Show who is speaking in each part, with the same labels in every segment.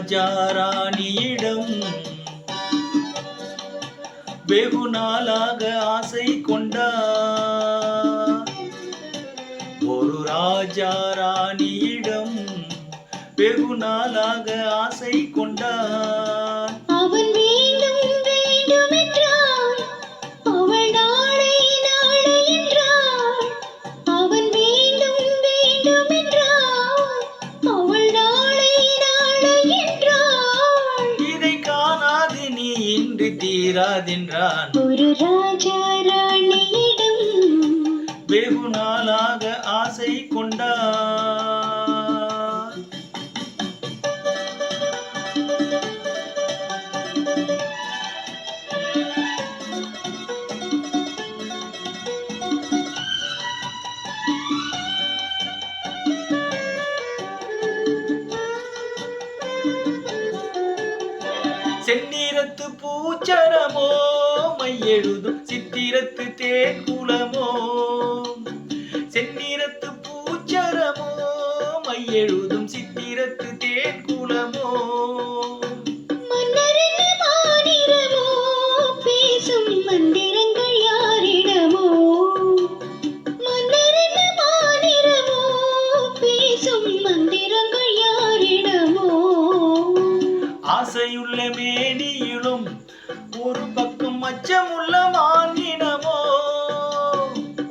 Speaker 1: ராஜா ராணியிடம் வெகு நாளாக ஆசை கொண்டார். ஒரு ராஜா ராணியிடம் வெகு நாளாக ஆசை கொண்டார்.
Speaker 2: அவன் வேண்டும் வேண்டும் என்றான், அவள் நாளை நாளை என்றாள். அவன் வேண்டும் வேண்டும் என்றான், அவள் நாளை நாளை என்றாள்.
Speaker 1: இதை காணாது நீ இன்று தீராதென்றான்.
Speaker 2: ஒரு ராஜா ராணியிடம்
Speaker 1: வெகு நாளாக ஆசை கொண்டார். செந்நிறத்து பூச்சரமோ மையெழுதும் சித்திரத்து தேக்குலமோ. செந்நிறத்து பூச்சரமோ மையெழுதும் சித்திரத்து தேக்குலமோ.
Speaker 2: மன்னரின் மாநிறமோ பேசும் மந்திரங்கள் யாரிடமோ. மன்னரின் மாநிறமோ பேசும் மந்திரங்கள் யாரிடமோ.
Speaker 1: ஆசையுள்ள மேனியிலும் ஒரு பக்கம் அச்சமுள்ள மானினமோ.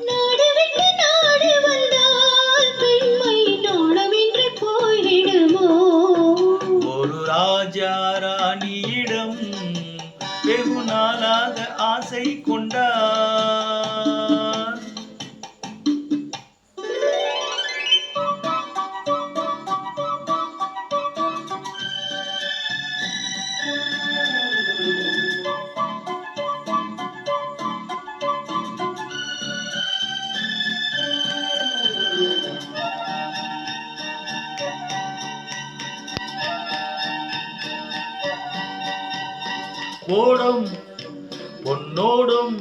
Speaker 2: நாடு விட்டு நாடு வந்தால் பெண்மை நாணமின்றி போய்விடுமோ.
Speaker 1: ஒரு ராஜா ராணியிடம் வெகு நாளாக ஆசை கொண்டார். ஓடும் பொன்னோடும்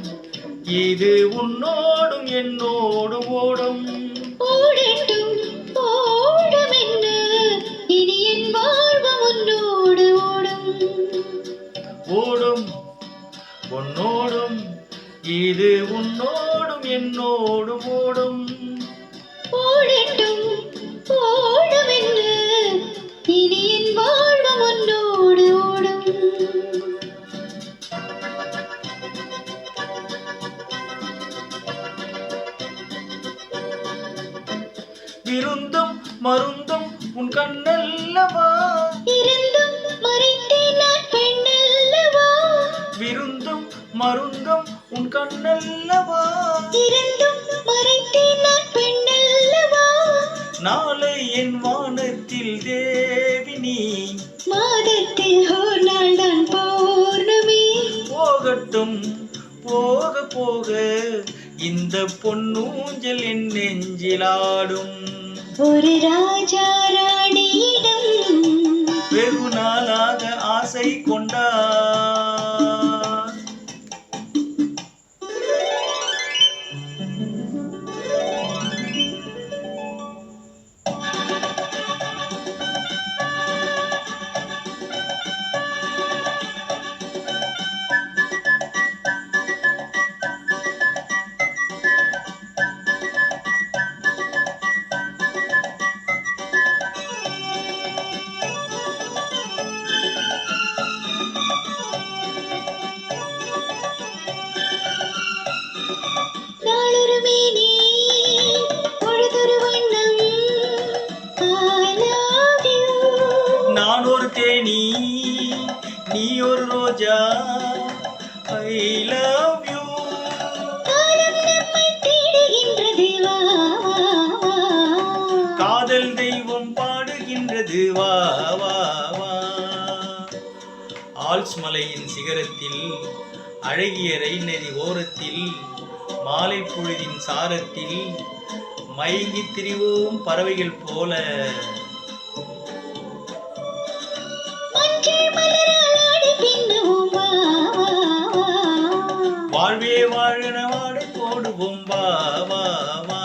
Speaker 1: இது உன்னோடும் என்னோடும் ஓடும்.
Speaker 2: ஓடட்டும் ஓடும் என்ன, இனி என் வாழ்வு உன்னோடு ஓடும்.
Speaker 1: ஓடும் பொன்னோடும் இது உன்னோடும் என்னோடும் ஓடும்.
Speaker 2: ஓடட்டும் ஓடும் என்ன, இனி என் வாழ்வு உன்னோடு ஓடும்.
Speaker 1: விருந்தும் மருந்தும் உன் கண்ணல்லவா.
Speaker 2: இருந்தும் மறைத்தேன் நான் பெண்ணல்லவா.
Speaker 1: விருந்தும் மருந்தும் உன் கண்ணல்லவா.
Speaker 2: இருந்தும் மறைத்தேன் நான் பெண்ணல்லவா.
Speaker 1: நாளை என் வானத்தில் தேவினி.
Speaker 2: மாதத்தில் ஒரு நாள் தான் பௌர்ணமி.
Speaker 1: போகட்டும் போக போக இந்த பொன்னூஞ்சல் என் நெஞ்சிலாடும்.
Speaker 2: ஒரு ராஜா ராணியிடம்
Speaker 1: வெகு நாளாக ஆசை கொண்டார்.
Speaker 2: நாளொரு மேனி பொழுதொரு வண்ணம். I love you.
Speaker 1: நான் ஒரு தேனி நீ ஒரு ரோஜா. I love you.
Speaker 2: காலம் நம்மை தேடுகின்றது வா வா வா.
Speaker 1: காதல் தெய்வம் பாடுகின்றது வா வா வா. ஆல்ஸ் மலையின் சிகரத்தில் அழகிய ரயில் நதி ஓரத்தில் மாலை பொழுதின் சாரத்தில் மயங்கி திரிவோம் பறவைகள் போல.
Speaker 2: மஞ்சள் மலரால் ஆடி பின்னுவோம் வா வா வா.
Speaker 1: வாழ்வே வாழன வாடை போடுவோம் வா வா வா.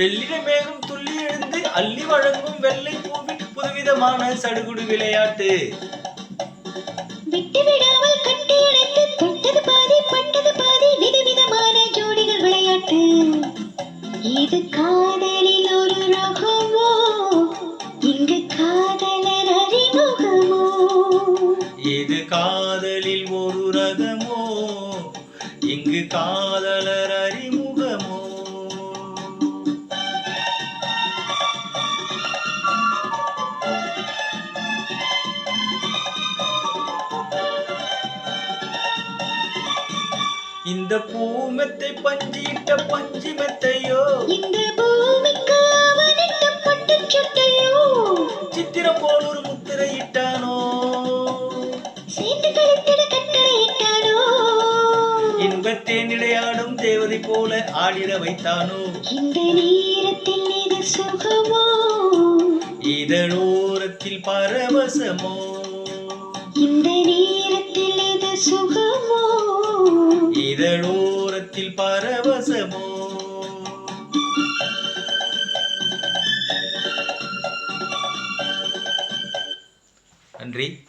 Speaker 1: வெள்ளின மேகம் துள்ளி எழுந்து அள்ளி வழங்கும் வெள்ளை பூவின் புதுவிதமான சடுகுடு விளையாட்டு.
Speaker 2: விட்டு விடாமல் கட்டி அணைத்து தொட்டது பாதி பட்டது பாதி விதவிதமான ஜோடிகள் விளையாட்டு. இது காதலில் ஒரு ரகமோ, இங்கு காதலர் அறிமுகமோ.
Speaker 1: இது காதலில் ஒரு ரகமோ, இங்கு காதலர் அறிமுகமோ. இந்த பூமெத்தை பஞ்சிட்ட பஞ்சு மெத்தையோ,
Speaker 2: இந்த பூமிக்கு அவனிட்ட பட்டுச் சட்டையோ,
Speaker 1: சித்திரம் போல் ஒரு முத்திரையிட்டானோ,
Speaker 2: சேர்ந்து கழித்திட கட்டளையிட்டானோ,
Speaker 1: இன்பத்தேனிடையாடும் தேவதை போல ஆடிட வைத்தானோ.
Speaker 2: இந்த நேரத்தில் இது சுகமோ,
Speaker 1: இதழோரத்தில் பரவசமோ,
Speaker 2: இந்த நேரத்தில் இது சுகமோ,
Speaker 1: இதழோரத்தில் பரவசமோ. நன்றி.